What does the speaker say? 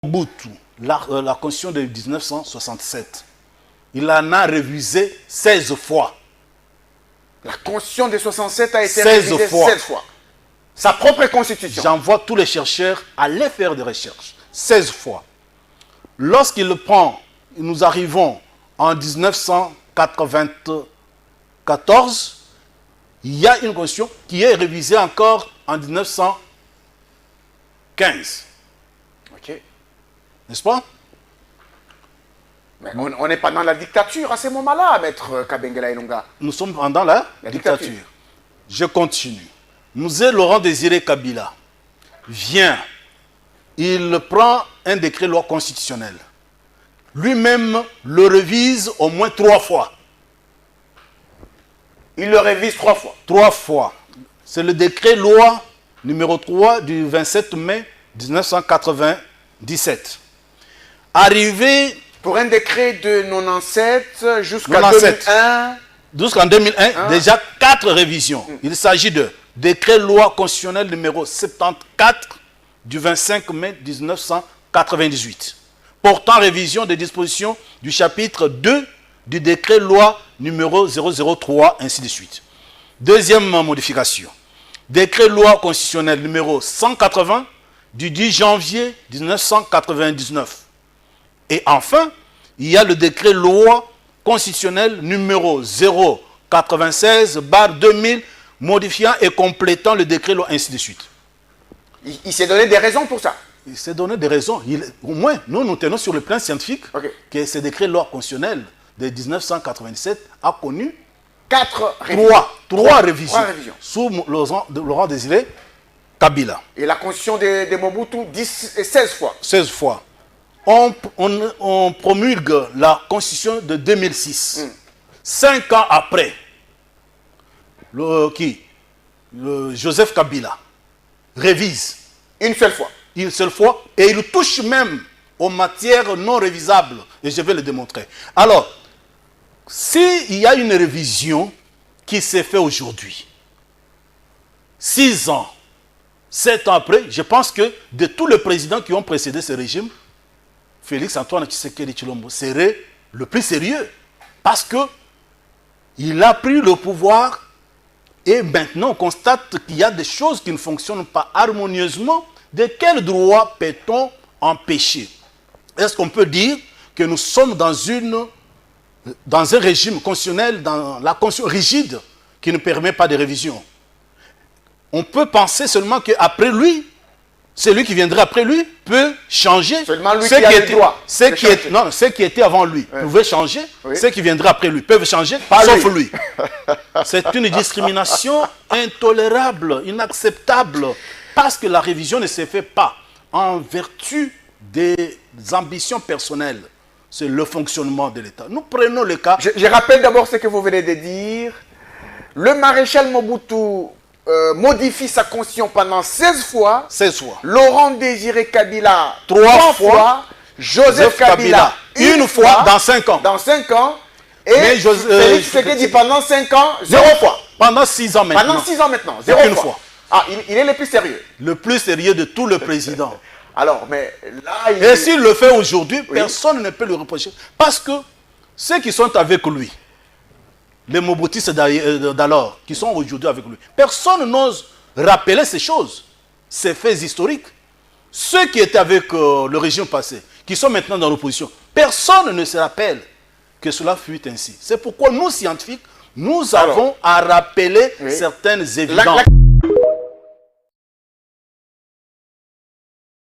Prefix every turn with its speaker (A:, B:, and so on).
A: Mobutu, la Constitution de 1967, il en a révisé 16 fois.
B: La Constitution de 67 a été
A: 16
B: révisée
A: fois.
B: 16 fois. Sa propre Constitution.
A: J'envoie tous les chercheurs aller faire des recherches. 16 fois. Lorsqu'il le prend, nous arrivons en 1994, il y a une Constitution qui est révisée encore en 1915.
B: Ok.
A: N'est-ce pas?
B: Mais on n'est pas dans la dictature à ce moment-là, maître Kabengele Ilunga.
A: Nous sommes pendant la dictature. Je continue. Mzee Laurent Désiré Kabila vient, il prend un décret loi constitutionnelle. Lui-même le révise au moins 3 fois.
B: Il le révise 3 fois.
A: 3 fois. C'est le décret loi numéro 3 du 27 mai 1997. Arrivé...
B: Pour un décret de 97 jusqu'à 2001.
A: Jusqu'en 2001, déjà 4 révisions. Il s'agit de décret loi constitutionnel numéro 74 du 25 mai 1998. Portant révision des dispositions du chapitre 2 du décret loi numéro 003, ainsi de suite. Deuxième modification. Décret loi constitutionnel numéro 180 du 10 janvier 1999. Et enfin, il y a le décret loi constitutionnel numéro 096/2000 modifiant et complétant le décret loi, ainsi de suite.
B: Il s'est donné des raisons pour ça.
A: Il s'est donné des raisons. Au moins, nous tenons sur le plan scientifique que ce décret loi constitutionnel de 1997 a connu
B: 3
A: révisions sous Laurent Désiré Kabila.
B: Et la constitution de Mobutu 16 fois.
A: 16 fois. On promulgue la constitution de 2006. 5 ans après, Joseph Kabila révise.
B: Une seule fois.
A: Une seule fois. Et il touche même aux matières non révisables. Et je vais le démontrer. Alors, s'il y a une révision qui s'est faite aujourd'hui, 6 ans, 7 ans après, je pense que de tous les présidents qui ont précédé ce régime, Félix Antoine Tshisekedi Tshilombo serait le plus sérieux. Parce que il a pris le pouvoir et maintenant on constate qu'il y a des choses qui ne fonctionnent pas harmonieusement. De quel droit peut-on empêcher? Est-ce qu'on peut dire que nous sommes dans un régime constitutionnel, dans la constitution rigide, qui ne permet pas de révision? On peut penser seulement qu'après lui, celui qui viendrait après lui peut changer.
B: Seulement lui qui a le droit.
A: Ceux qui étaient avant lui pouvaient changer. Ceux qui viendraient après lui peuvent changer, sauf lui. C'est une discrimination intolérable, inacceptable. Parce que la révision ne se fait pas en vertu des ambitions personnelles. C'est le fonctionnement de l'État. Nous prenons le cas...
B: Je rappelle d'abord ce que vous venez de dire. Le maréchal Mobutu modifie sa constitution pendant 16 fois.
A: 16 fois.
B: Laurent Désiré Kabila
A: 3
B: fois. Joseph Kabila une fois.
A: Dans 5 ans.
B: Dans 5 ans. Et Félix Tshisekedi pendant 5 ans, 0 fois.
A: Pendant 6 ans maintenant.
B: Pendant 6 ans maintenant, 0 fois. Ah, il est le plus sérieux.
A: Le plus sérieux de tous les présidents.
B: Alors, mais là...
A: Et s'il le fait aujourd'hui, personne ne peut le reprocher. Parce que ceux qui sont avec lui, les Mobutistes d'alors, qui sont aujourd'hui avec lui, personne n'ose rappeler ces choses, ces faits historiques. Ceux qui étaient avec le régime passé, qui sont maintenant dans l'opposition, personne ne se rappelle que cela fut ainsi. C'est pourquoi nous, scientifiques, nous avons à rappeler certaines évidences.